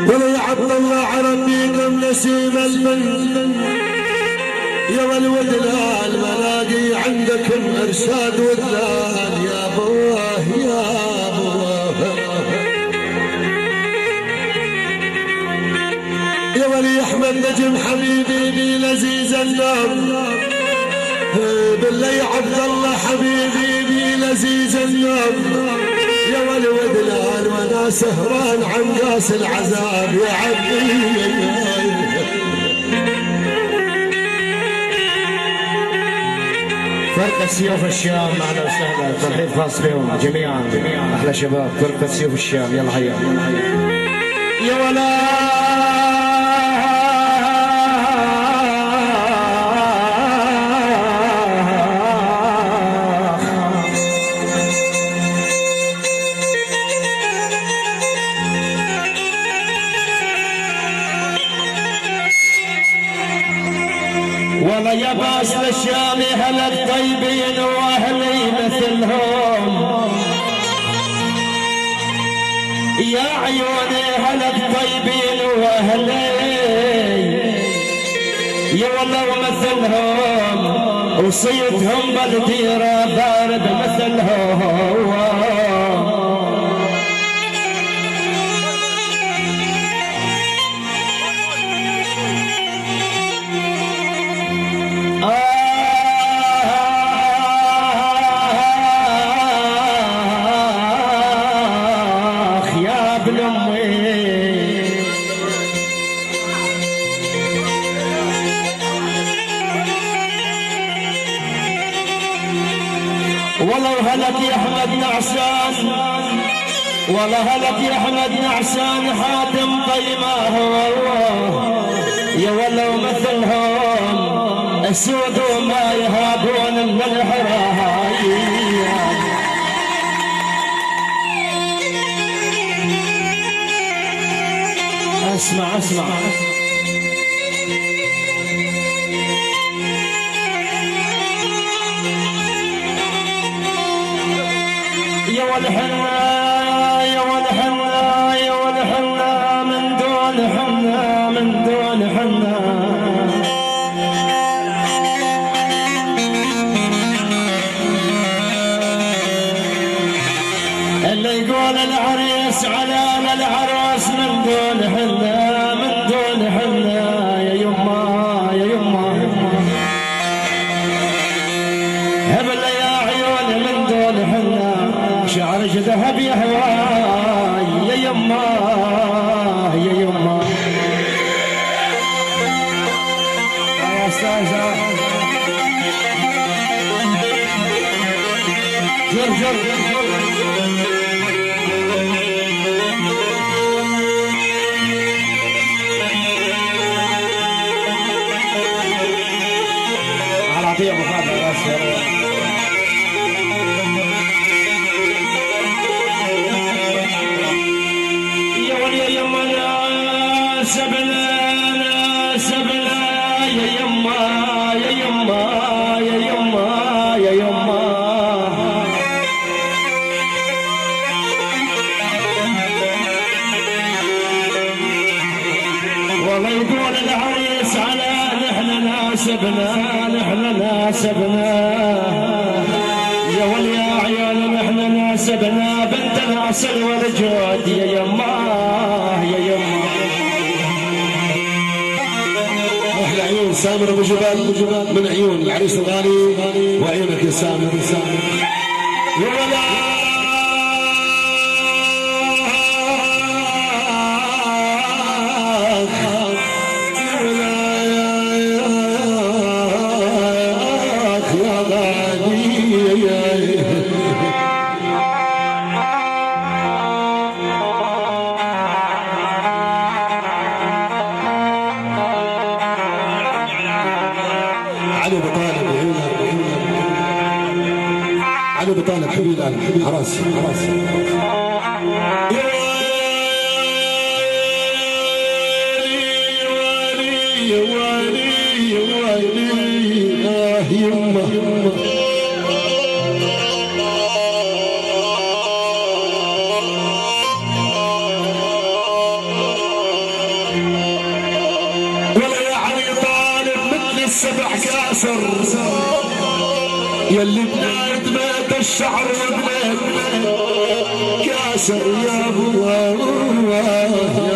ولي عبد الله عربيكم نسيم البن يا والود الملاقي عندكم ارشاد ودلال يا ابوه يا ابوه يا ولي احمد نجم حبيبي بي لذيذ النوم بالله عبد الله حبيبي بي لذيذ النوم يا ولي ودلال وانا سهران عن قاس العذاب يا عبدي فرقة سيوف الشام معنا وسهلا ترحيب خاص بهم جميعا احلى شباب فرقة سيوف الشام يلا حيا يا ولا والله يا باس الشام هلا الطيبين واهلي مثلهم يا عيوني هلا الطيبين واهلي يا والله ومثلهم وصيتهم بالديره بارد مثلهم والله هلك يا احمد نعسان والله هلك يا احمد نعسان حاتم طيمه يا والله مثلهم السود وما يهابون من الحرايا اسمع يا والحنا يا والحنا يا والحنا من دون حنا من دون حنا اللي يقول العريس على العروس من دون حنا من دون حنا يا يما يا يما هبل يا عيوني من دون حنا شعرك ذهب يا هواي يا يما يا يما يا استاذة جر على عطية مخاطرة بس والله يقول العريس على نحن ناسبنا يا ولي يا عيال نحن ناسبنا بنت الاصل والجود يا يما يا يما احلى عيون سامر ابو جبال من عيون العريس الغالي وعيونك يا سامر يا ولا علي بطالب حبيب عراس يلي بنات بيت الشعر وبنات كاسر يا ابوه يا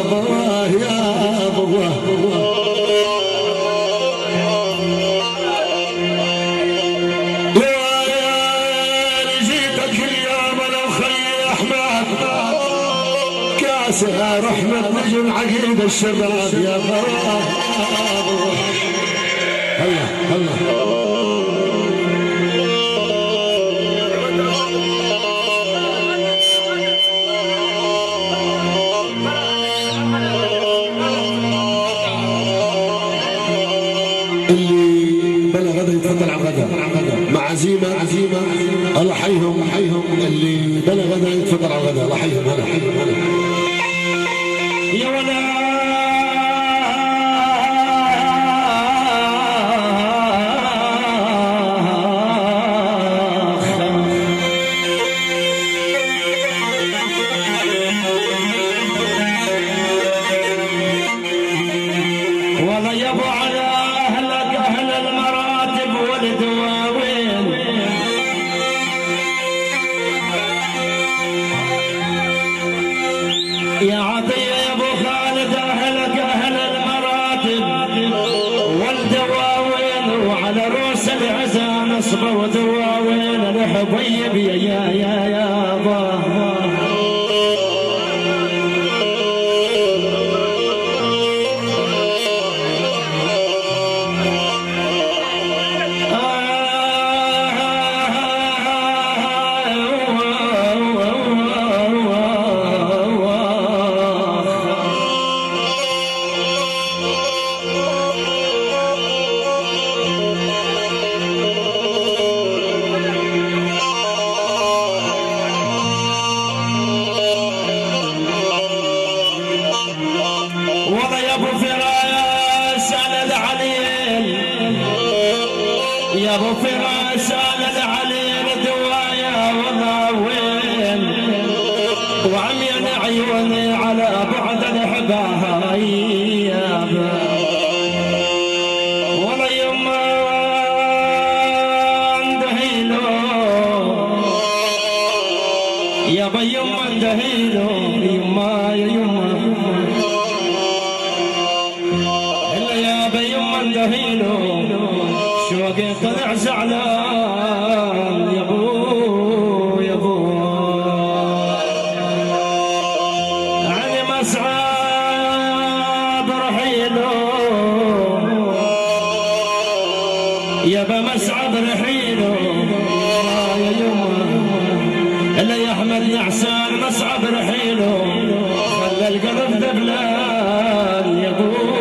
ابوه يا ابوه رحمة نجم عقيد الشباب يا بابا هلا هلا اللي بلا غدا يتفضل على غدا مع عزيمة الله حيهم اللي بلا غدا يتفضل على غدا الله حيهم هلا يا ولا ولا يبو على أهلك أهل المراتب والدواوين يا عطية يا ابو خالد اهلك اهل المراتب والدواوين وعلى روس العزا نصب ودواوين الحبيب يا ابا يا ابو فراس على العليل دوايا وضاوين وعميان عيوني على بعد الحباها ولا يما اندهيلو يا بيما اندهيلو يما الا يا بيما اندهيلو شوقي طلع زعلان يا ابو علي مسعد رحيله يا با مسعد رحيله يا يما الا يا احمد نعسان مسعد رحيله خلى القلب دبلان يا ابو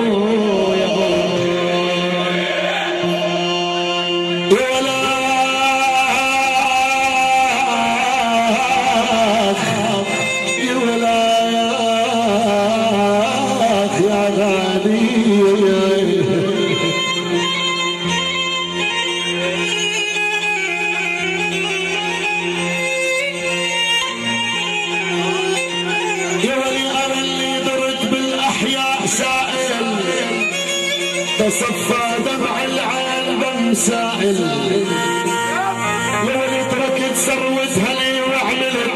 تصفى دمع العين بمسائل لو تركت ثروتها لي وعملت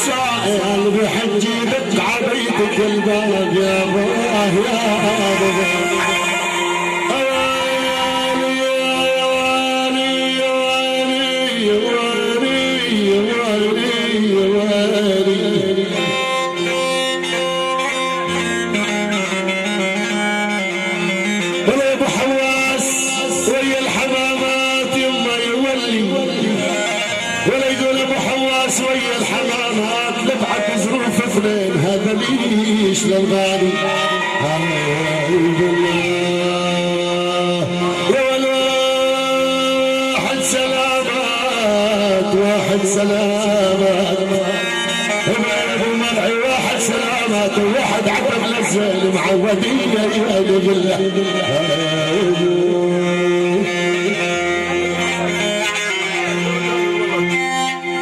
سائل بحجي بقع بيتك الباب يا باه يا ويا الحمامات لبعت ظروف اثنين هذا ليش للغالي واحد سلامات ابو منعي واحد سلامات وواحد عبد الزين معودين يا بالله